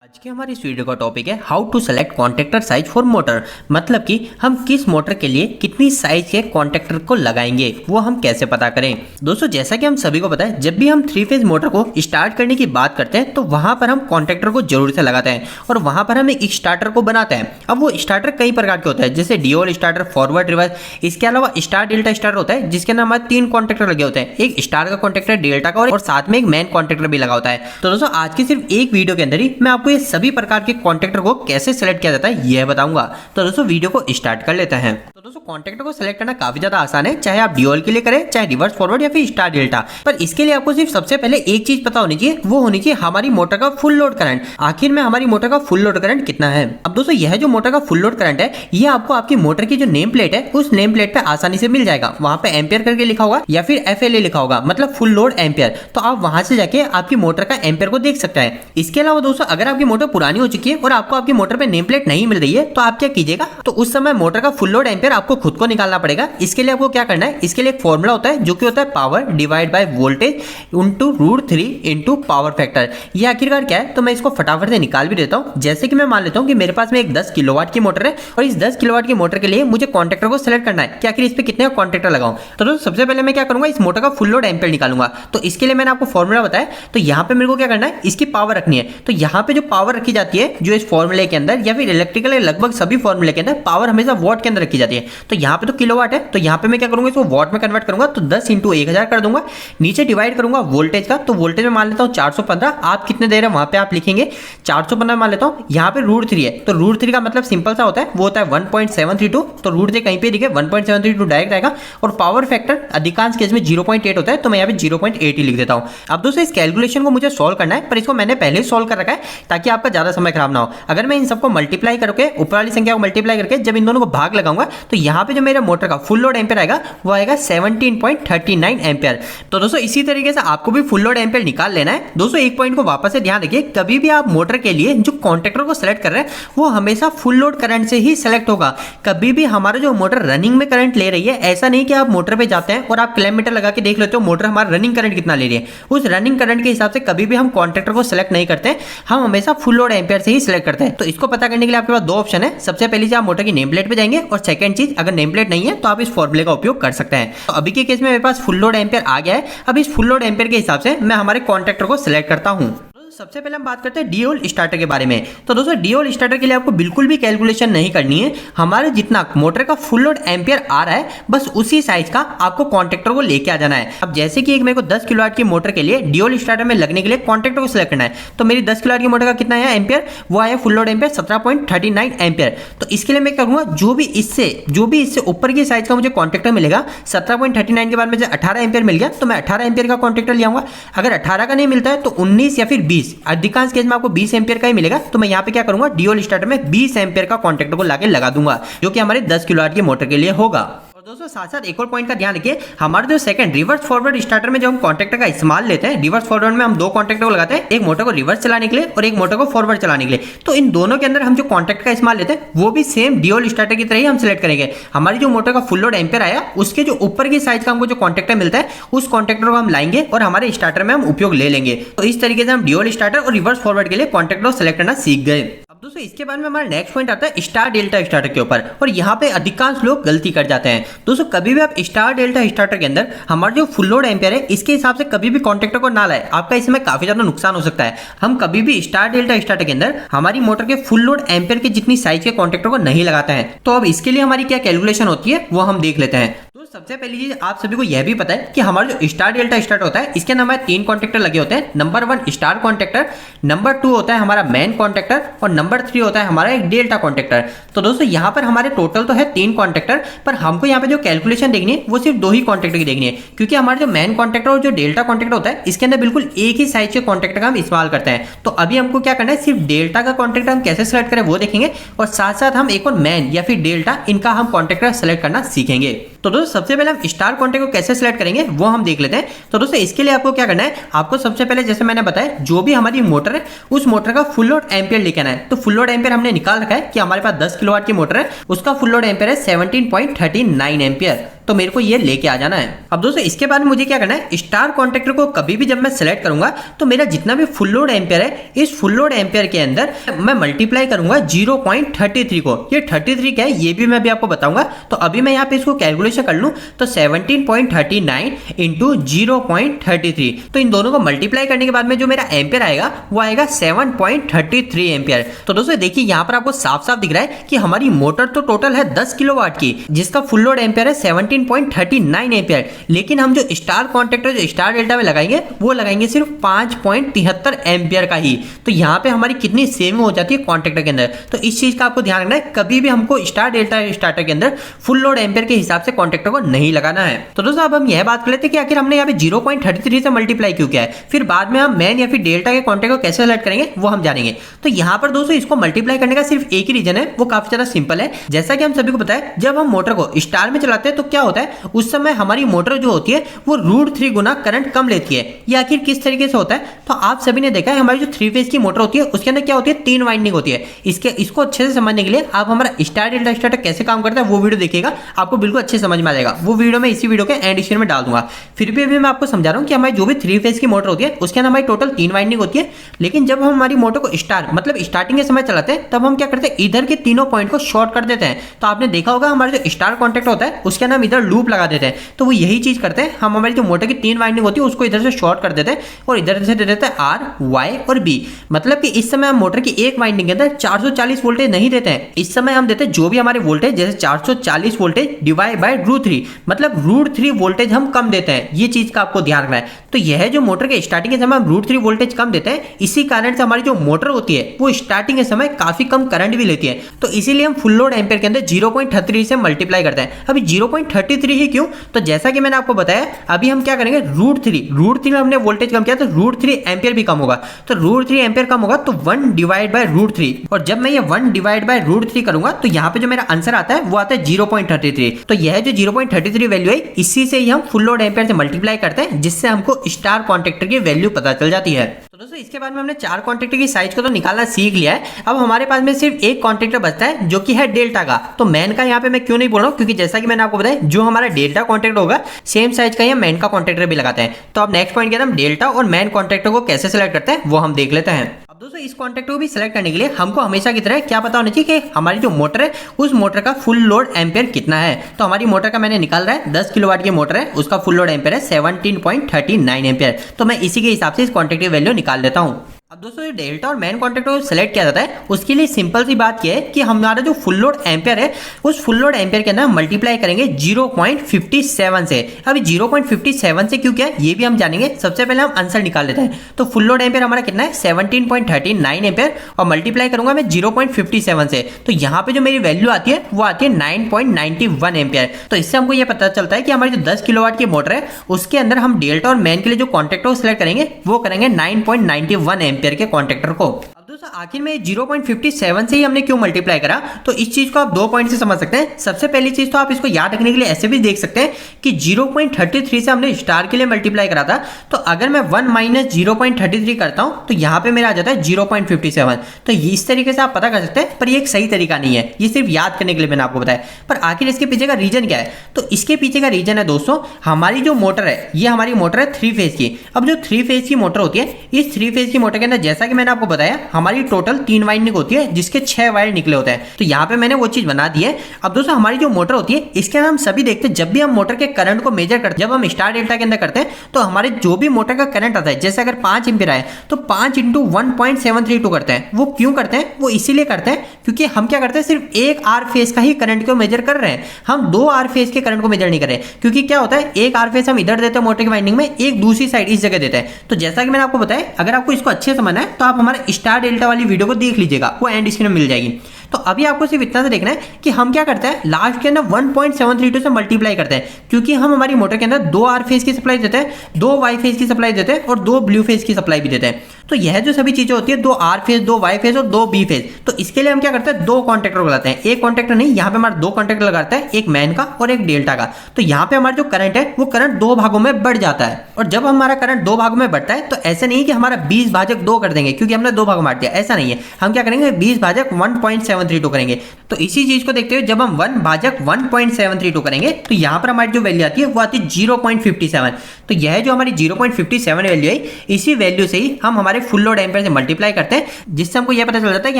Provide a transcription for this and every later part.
आज के हमारे इस वीडियो का टॉपिक है how to select contactor size for motor. मतलब कि हम किस मोटर के लिए कितनी साइज के कॉन्टेक्टर को लगाएंगे वो हम कैसे पता करें। दोस्तों जैसा कि हम सभी को पता है, जब भी हम 3 फेज मोटर को स्टार्ट करने की बात करते हैं तो वहां पर हम कॉन्टेक्टर को जरूर से लगाते हैं और वहां पर हम एक स्टार्टर को बनाते हैं। अब वो स्टार्टर कई प्रकार के होते हैं, जैसे डीओल स्टार्टर, फॉरवर्ड, रिवर्स। इसके अलावा स्टार डेल्टा स्टार्टर होता है जिसके अंदर हमारे 3 कॉन्टेक्टर लगे होते हैं, एक स्टार का कॉन्टेक्टर, डेल्टा का और साथ में एक मेन कॉन्टेक्टर भी लगा होता है। तो दोस्तों आज की सिर्फ एक वीडियो के अंदर ही मैं आपको ये सभी प्रकार के कॉन्टेक्टर को कैसे सेलेक्ट किया जाता है यह बताऊंगा। तो दोस्तों वीडियो को स्टार्ट कर लेते हैं। तो दोस्तों कॉन्टेक्टर को सेलेक्ट करना काफी ज्यादा आसान है, चाहे आप डीओल के लिए करें, चाहे रिवर्स, फॉरवर्ड या फिर स्टार डेल्टा। पर इसके लिए आपको सिर्फ सबसे पहले एक चीज पता होनी चाहिए, वो होनी चाहिए हमारी मोटर का फुल लोड करंट। आखिर में हमारी मोटर का फुल लोड करंट कितना है। अब दोस्तों यह जो मोटर का फुल लोड करंट है, यह आपको आपकी मोटर की जो नेम प्लेट है उस नेम प्लेट पे आसानी से मिल जाएगा। वहां पे एम्पियर करके लिखा होगा या फिर FLA लिखा होगा, मतलब फुल लोड एम्पियर। तो आप वहां से जाके आपकी मोटर का एम्पियर को देख सकते हैं। इसके अलावा दोस्तों अगर आपकी मोटर पुरानी हो चुकी है और आपको आपकी मोटर पे नेम प्लेट नहीं मिल रही है तो आप क्या कीजिएगा, तो उस समय मोटर का फुल लोड एम्पियर आपको खुद को निकालना पड़ेगा। इसके लिए आपको क्या करना है, इसके लिए एक फॉर्मूला होता है जो कि होता है power divide by voltage into √3 into power factor. ये आखिरकार क्या है, तो मैं इसको फटाफट से निकाल भी देता हूं। जैसे कि मैं मान लेता हूं कि मेरे पास में एक 10 किलोवाट की मोटर है और इस 10 किलोवाट की मोटर के लिए मुझे कॉन्टेक्टर को सिलेक्ट करना है कि आखिर इस पे कितने कॉन्टेक्टर लगाऊं। तो दोस्तों सबसे पहले मैं क्या करूंगा, इस मोटर का फुल लोड एम्पियर निकालूंगा। तो इसके लिए मैंने आपको फॉर्मूला बताया, तो यहाँ पे मेरे को क्या करना है, इसकी पावर रखनी है। तो यहाँ पे जो पावर रखी जाती है, जो इस फॉर्मूले के अंदर या फिर इलेक्ट्रिकल लगभग सभी फॉर्मूले के अंदर पावर हमेशा वॉट के अंदर रखी जाती है। तो यहाँ पे तो किलोवाट है, तो यहाँ पे मैं क्या करूंगा, इसको वॉट में कन्वर्ट करूंगा। तो 10 × 1000 कर दूंगा। नीचे डिवाइड करूंगा वोल्टेज का, तो वोल्टेज में मान लेता हूँ 415। आप कितने दे रहे हैं वहां पे आप लिखेंगे 415 मान लेता हूँ। यहाँ पे √3 है, तो √3 का मतलब सिंपल सा होता है, वो होता है 1.732। तो √3 कहीं पे दिखे 1.732 डायरेक्ट आएगा। और पावर फैक्टर अधिकांश केस में 0.8 होता है, तो मैं यहाँ पे 0.8 ही लिख देता हूँ। अब दोस्तों इस कैलकुलेशन को मुझे सॉल्व करना है, पर इसको मैंने पहले सॉल्व कर रखा है ताकि आपका ज्यादा समय खराब ना हो। अगर मैं इन सबको मल्टीप्लाई करके ऊपर वाली संख्या को मल्टीप्लाई करके जब इन दोनों को भाग लगाऊंगा तो यहाँ पे जो मेरे मोटर का फुल लोड एम्पियर आएगा वो आएगा 17.39 एम्पियर। तो दोस्तों इसी तरीके से आपको भी फुल लोड एम्पियर निकाल लेना है। दोस्तों एक पॉइंट को वापस से ध्यान रखिए, कभी भी आप मोटर के लिए जो कॉन्टेक्टर को सेलेक्ट कर रहे हैं वो हमेशा फुल लोड करंट से ही सेलेक्ट होगा। कभी भी हमारा जो मोटर रनिंग में करंट ले रही है, ऐसा नहीं कि आप मोटर पे जाते हैं और आप किलोमीटर लगा के देख लेते हो मोटर हमारा रनिंग करंट कितना ले रही है। उस रनिंग करंट के हिसाब से कभी भी हम कॉन्टेक्टर को सेलेक्ट नहीं करते, हम हमेशा फुल लोड एम्पियर से ही सिलेक्ट करते हैं। तो इसको पता करने के लिए आपके पास 2 ऑप्शन है। सबसे पहली चीज आप मोटर की नेम प्लेट पे जाएंगे और सेकंड चीज अगर नेम प्लेट नहीं है तो आप इस फॉर्मूले का उपयोग कर सकते हैं। तो अभी के केस में मेरे पास फुल लोड एम्पियर आ गया है। अब इस फुल लोड एम्पियर के हिसाब से मैं हमारे कॉन्टेक्टर को सिलेक्ट करता हूं। सबसे पहले हम बात करते हैं डीओल स्टार्टर के बारे में। तो दोस्तों डीओल स्टार्टर के लिए आपको बिल्कुल भी कैलकुलेशन नहीं करनी है। हमारे जितना मोटर का फुल लोड एम्पियर आ रहा है बस उसी साइज का आपको कॉन्टेक्टर को लेके आ जाना है। अब जैसे कि एक मेरे को 10 किलोवाट की मोटर के लिए डीओल स्टार्टर में लगने के लिए कॉन्टेक्टर को सिलेक्ट करना है। तो मेरी 10 किलोवाट की मोटर का कितना है एम्पियर, वो आया फुल लोड एम्पियर 17.39 एम्पियर। तो इसके लिए मैं क्या करूंगा, जो भी इससे ऊपर की साइज का मुझे कॉन्टेक्टर मिलेगा 17.39 के बाद मुझे 18 एम्पियर मिल गया, तो मैं 18 एम्पियर का कॉन्टेक्टर ले आऊंगा। अगर 18 का नहीं मिलता है तो 19 या फिर 20, अधिकांश केस में आपको 20 एम्पियर का ही मिलेगा। तो मैं यहाँ पे क्या करूंगा, डीओल स्टार्टर में 20 एम्पियर का कॉन्टेक्टर को लाके लगा दूंगा, जो कि हमारे 10 किलोवाट की मोटर के लिए होगा। दोस्तों साथ साथ एक और पॉइंट का ध्यान रखिए, हमारे जो सेकंड रिवर्स फॉरवर्ड स्टार्टर में जब हम कॉन्टेक्टर का इस्तेमाल लेते हैं, रिवर्स फॉरवर्ड में हम 2 कॉन्टेक्टर को लगाते हैं, एक मोटर को रिवर्स चलाने के लिए और एक मोटर को फॉरवर्ड चलाने के लिए। तो इन दोनों के अंदर हम जो कॉन्टेक्टर का इस्तेमाल लेते हैं वो भी सेम डीओल स्टार्टर की तरह ही हम सिलेक्ट करेंगे। हमारी जो मोटर का फुल लोड एम्पियर आया उसके जो ऊपर की साइज का हमको जो कॉन्टेक्टर मिलता है उस कॉन्टेक्टर को हम लाएंगे और हमारे स्टार्टर में हम उपयोग ले लेंगे। तो इस तरीके से हम डीओल स्टार्टर और रिवर्स फॉरवर्ड के लिए कॉन्टेक्टर को सिलेक्ट करना सीख गए। दोस्तों इसके बाद में हमारा नेक्स्ट पॉइंट आता है स्टार डेल्टा स्टार्टर के ऊपर, और यहाँ पे अधिकांश लोग गलती कर जाते हैं। दोस्तों कभी भी आप स्टार डेल्टा स्टार्टर के अंदर हमारा जो फुल लोड एम्पियर है इसके हिसाब से कभी भी कॉन्टेक्टर को ना लाए, आपका इसमें काफी ज्यादा नुकसान हो सकता है। हम कभी भी स्टार डेल्टा स्टार्टर के अंदर हमारी मोटर के फुल लोड एम्पियर की जितनी साइज के कॉन्टेक्टर को नहीं लगाते हैं। तो अब इसके लिए हमारी क्या कैलकुलेशन होती है वो हम देख लेते हैं। सबसे पहली चीज आप सभी को यह भी पता है कि हमारा जो स्टार डेल्टा स्टार्टर होता है इसके अंदर हमारे 3 कॉन्टेक्टर लगे होते हैं। नंबर 1 स्टार कॉन्टेक्टर, नंबर 2 होता है हमारा मेन कॉन्टेक्टर और नंबर 3 होता है हमारा एक डेल्टा कॉन्टेक्टर। तो दोस्तों यहाँ पर हमारे टोटल तो है 3 कॉन्टेक्टर, पर हमको यहाँ पे जो कैलकुलेशन देखनी है वो सिर्फ 2 ही कॉन्टेक्टर की देखनी है, क्योंकि हमारा जो मेन कॉन्टेक्टर और जो डेल्टा कॉन्टेक्टर होता है इसके अंदर बिल्कुल एक ही साइज के कॉन्टेक्टर का हम इस्तेमाल करते हैं। तो अभी हमको क्या करना है, सिर्फ डेल्टा का कॉन्टेक्टर हम कैसे सेलेक्ट करें वो देखेंगे, और साथ साथ हम एक और मेन या फिर डेल्टा इनका हम कॉन्टेक्टर सेलेक्ट करना सीखेंगे। तो दोस्तों सबसे पहले हम स्टार कॉन्टेक्ट को कैसे सिलेक्ट करेंगे वो हम देख लेते हैं। तो दोस्तों इसके लिए आपको क्या करना है, आपको सबसे पहले जैसे मैंने बताया जो भी हमारी मोटर है उस मोटर का फुल लोड एम्पियर लेके आना है। तो फुल लोड एम्पियर हमने निकाल रखा है कि हमारे पास 10 किलोवाट की मोटर है, उसका फुल लोड एम्पियर है 17.39 एम्पियर। तो मेरे को ये लेके आ जाना है। अब दोस्तों इसके बाद मुझे क्या करना है, स्टार कॉन्ट्रैक्टर को कभी भी जब मैं सेलेक्ट करूंगा तो मेरा जितना भी फुल लोड एम्पियर है, इस फुल लोड एम्पियर के अंदर मैं मल्टीप्लाई करूंगा 0.33 को। ये 33 क्या है ये भी मैं अभी आपको बताऊंगा। तो अभी मैं यहाँ पे इसको कैलकुलेशन कर लूं तो 17.39 इंटू 0.33, तो इन दोनों को मल्टीप्लाई करने के बाद में जो मेरा एम्पियर आएगा वो आएगा 7.33 एम्पियर। तो दोस्तों देखिए यहाँ पर आपको साफ साफ दिख रहा है कि हमारी मोटर तो टोटल है 10 किलोवाट की, जिसका फुल लोड एम्पियर है 17.39 एम्पियर, लेकिन हम जो स्टार कॉन्ट्रैक्टर जो स्टार डेल्टा में लगाएंगे वो लगाएंगे सिर्फ 5.73 एम्पियर का ही। तो यहाँ पे हमारी कितनी सेविंग हो जाती है कॉन्ट्रैक्टर के अंदर। तो इस चीज का आपको ध्यान रखना है, कभी भी हमको स्टार डेल्टा स्टार्टर के अंदर फुल लोड एम्पियर के हिसाब से कॉन्ट्रैक्टर को नहीं लगाना है। तो दोस्तों अब हम यह बात कर लेते हैं कि आखिर हमने यहाँ पे 0.33 से मल्टीप्लाई क्यों किया है, फिर बाद में हम मैन या फिर डेल्टा के कॉन्ट्रैक्टर को कैसे सेलेक्ट करेंगे वो हम जानेंगे। तो यहाँ पर दोस्तों इसको मल्टीप्लाई करने का सिर्फ एक ही रीजन है, वो काफी ज्यादा सिंपल है। जैसा कि हम सभी को पता है जब हम मोटर को स्टार में चलाते हैं तो क्या होता है, उस समय हमारी मोटर जो होती है वो √3 गुना करंट कम लेती है। ये आखिर किस तरीके से होता है, तो आप सभी ने देखा है हमारी जो 3 फेज की मोटर होती है उसके अंदर क्या होती है, 3 वाइंडिंग होती है। इसको अच्छे से समझने के लिए आप हमारा स्टार डेल्टा स्टार्टर कैसे काम करता है वो वीडियो देखिएगा, आपको बिल्कुल अच्छे समझ में आ जाएगा। वो वीडियो मैं इसी वीडियो के एंड स्क्रीन में डाल दूंगा। फिर भी अभी मैं आपको समझा रहा हूँ कि हमारी जो भी 3 फेज की मोटर होती है उसके अंदर हमारी टोटल 3 वाइंडिंग होती है, लेकिन जब हम हमारी मोटर को स्टार मतलब स्टार्टिंग के समय चलाते हैं तब हम क्या करते हैं, इधर के तीनों पॉइंट को शॉर्ट कर देते हैं। तो आपने देखा होगा हमारा जो स्टार कॉन्टैक्ट होता है उसके अंदर हम इधर लूप लगा देते हैं। तो वो यही चीज करते हैं, हम हमारी जो मोटर की 3 वाइंडिंग होती है उसको इधर से शॉर्ट कर देते हैं और इधर से दे देते हैं R, Y और B। मतलब कि इस समय हम मोटर की एक वाइंडिंग के अंदर 440 वोल्टेज नहीं देते हैं, इस समय हम देते हैं जो भी हमारे वोल्टेज जैसे 440 वोल्टेज डिवाइड बाय √3, मतलब √3 वोल्टेज हम कम देते हैं। ये चीज का आपको ध्यान रखना है। तो यह जो मोटर के स्टार्टिंग के समय हम √3 वोल्टेज कम देते हैं, इसी कारण से हमारी जो मोटर होती है वो स्टार्टिंग के समय काफी कम करंट भी लेती है। तो इसीलिए हम फुल लोड एम्पियर के अंदर 0.33 से मल्टीप्लाई करते हैं। अभी 0.33 ही क्यों, तो जैसा कि मैंने आपको बताया अभी हम क्या करेंगे, √3 में हमने वोल्टेज कम किया तो √3 एम्पियर भी कम होगा। तो √3 एम्पियर कम होगा तो 1 डिवाइड बाय √3, और जब मैं ये 1 डिवाइड बाय √3 करूंगा तो यहाँ पे जो मेरा आंसर आता है वो आता है 0.33। तो यह जो 0.33 वैल्यू है इसी से ही हम फुल लोड एम्पियर से मल्टीप्लाई करते हैं, जिससे हमको स्टार कॉन्ट्रैक्टर की वैल्यू पता चल जाती है। तो दोस्तों इसके बाद में हमने 4 कॉन्ट्रैक्टर की साइज को तो निकालना सीख लिया है। अब हमारे पास में सिर्फ एक कॉन्ट्रैक्टर बचता है जो कि है डेल्टा का। तो मैन का यहाँ पे मैं क्यों नहीं बोल रहा हूँ, क्योंकि जैसा कि मैंने आपको बताया जो हमारा डेल्टा कॉन्ट्रैक्टर होगा सेम साइज का ही मैन का कॉन्ट्रैक्टर भी लगाते हैं। तो अब नेक्स्ट पॉइंट क्या है, हम डेल्टा और मैन कॉन्ट्रैक्टर को कैसे सेलेक्ट करते हैं वो हम देख लेते हैं। अब दोस्तों इस कॉन्ट्रैक्टर को भी सिलेक्ट करने के लिए हमको हमेशा की तरह क्या पता होना चाहिए कि हमारी जो मोटर है उस मोटर का फुल लोड एम्पियर कितना है। तो हमारी मोटर का मैंने निकाल रहा है 10 किलोवाट की मोटर है, उसका फुल लोड एम्पियर है 17.39 एम्पियर। तो मैं इसी के हिसाब से इस कॉन्ट्रैक्टर की वैल्यू निकाल देता हूँ। अब दोस्तों जो डेल्टा और मैन कॉन्ट्रैक्टर को सिलेक्ट किया जाता है उसके लिए सिंपल सी बात यह है कि हमारा जो फुल लोड एम्पियर है उस फुल लोड एम्पियर के अंदर मल्टीप्लाई करेंगे 0.57 से। अभी 0.57 से क्यों किया ये भी हम जानेंगे। सबसे पहले हम आंसर निकाल लेते हैं। तो फुल लोड एम्पियर हमारा कितना है 17.39 एम्पियर, और मल्टीप्लाई करूंगा मैं 0.57 से। तो यहाँ पे जो मेरी वैल्यू आती है वो आती है 9.91 एम्पियर। तो इससे हमको ये पता चलता है कि हमारी जो 10 किलोवाट की मोटर है उसके अंदर हम डेल्टा और मैन के लिए जो कॉन्ट्रैक्टर को सिलेक्ट करेंगे वो करेंगे 9.91 एम्पियर के कॉन्ट्रैक्टर को। अब दोस्तों आखिर में 0.57 से ही हमने क्यों मल्टीप्लाई करा, तो इस चीज को आप 2 पॉइंट से समझ सकते हैं। सबसे पहली चीज तो आप इसको याद रखने के लिए ऐसे भी देख सकते हैं कि 0.33 से हमने स्टार के लिए मल्टीप्लाई करा था। तो अगर मैं 1 माइनस 0.33 करता हूं तो यहां पे मेरा आ जाता है 0.57। तो इस तरीके से आप पता कर सकते हैं, पर ये एक सही तरीका नहीं है, ये सिर्फ याद करने के लिए मैंने आपको बताया। पर आखिर इसके पीछे का रीजन क्या है, तो इसके पीछे का रीजन है दोस्तों हमारी जो मोटर है ये हमारी मोटर है 3 फेज की। अब जो 3 फेज की मोटर होती है इस 3 फेज की मोटर के अंदर जैसा कि मैंने आपको बताया हमारी टोटल 3 वाइंडिंग होती है जिसके 6 वायर निकले होते हैं। तो यहाँ पे मैंने वो चीज बना दी है। अब दोस्तों हमारी जो मोटर होती है इसके अंदर हम सभी देखते हैं जब भी हम मोटर के करंट को मेजर करते हैं, जब हम स्टार डेल्टा के अंदर करते हैं तो हमारे जो भी मोटर का करंट आता है जैसे अगर 5 एम्पीयर आए तो 5 इंटू 1.732 करते हैं। वो क्यों करते हैं, वो इसीलिए करते हैं क्योंकि हम क्या करते हैं सिर्फ एक आर फेज का ही करंट को मेजर कर रहे हैं, हम 2 आर फेज के करंट को मेजर नहीं कर रहे। क्योंकि क्या होता है एक आर फेज हम इधर देते हैं मोटर की वाइंडिंग में, एक दूसरी साइड इस जगह देते हैं। तो जैसा कि मैंने आपको बताया अगर आपको इसको अच्छे से समझना है तो आप हमारे स्टार डेल्टा वाली वीडियो को देख लीजिएगा, वो एंड स्क्रीन में मिल जाएगी। तो अभी आपको सिर्फ इतना से देखना है कि हम क्या करते हैं लास्ट के अंदर 1.732 से मल्टीप्लाई करते हैं, क्योंकि हम हमारी मोटर के अंदर 2 आर फेज की सप्लाई देते हैं, 2 वाई फेज की सप्लाई देते हैं और 2 ब्लू फेज की सप्लाई भी देते हैं। तो यह जो सभी चीजें होती है, 2 आर फेज, 2 वाई फेज और 2 बी फेज, तो इसके लिए हम क्या करते हैं, 2 कॉन्टेक्टर को लगाते हैं। एक कॉन्टेक्टर नहीं, यहाँ पे हमारा 2 कॉन्टेक्टर लगाता है, एक मैन का और एक डेल्टा का। तो यहाँ पे हमारा जो करंट है वो करंट 2 भागों में बढ़ जाता है। और जब हमारा करंट 2 भागों में बढ़ता है तो ऐसा नहीं है कि हमारा 20 भाजक 2 कर देंगे क्योंकि हमने 2 भागों में बांट दिया, ऐसा नहीं है। हम क्या करेंगे, 20 भाजक 1.732 करेंगे। तो इसी चीज को देखते हुए जब हम 1 भाजक 1.732 करेंगे तो यहाँ पर हमारी जो वैल्यू आती है वो आती है 0.57। तो यह जो हमारी 0.57 वैल्यू है, इसी वैल्यू से ही हम हमारे फुल लोड एम्पेयर से मल्टीप्लाई करते हैं, जिससे हमको यह पता चल जाता है कि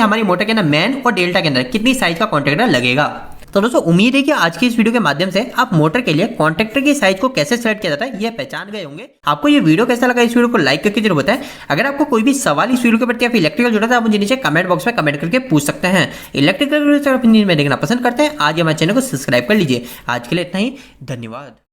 हमारी मोटर के अंदर मैन और डेल्टा के अंदर कितनी साइज का कॉन्ट्रैक्टर लगेगा। तो दोस्तों उम्मीद है कि आज की इस वीडियो के माध्यम से आप मोटर के लिए कॉन्ट्रैक्टर की साइज को कैसे सेलेक्ट किया जाता है यह पहचान गए होंगे। आपको ये वीडियो कैसा लगा, इस वीडियो को लाइक करके जरूर बताएं। अगर आपको कोई भी सवाल इस वीडियो के प्रति या फिर इलेक्ट्रिकल जुड़ा था, आप मुझे नीचे कमेंट बॉक्स में कमेंट करके पूछ सकते हैं। इलेक्ट्रिकल में देखना पसंद करते हैं, आज हमारे चैनल को सब्सक्राइब कर लीजिए। आज के लिए इतना ही, धन्यवाद।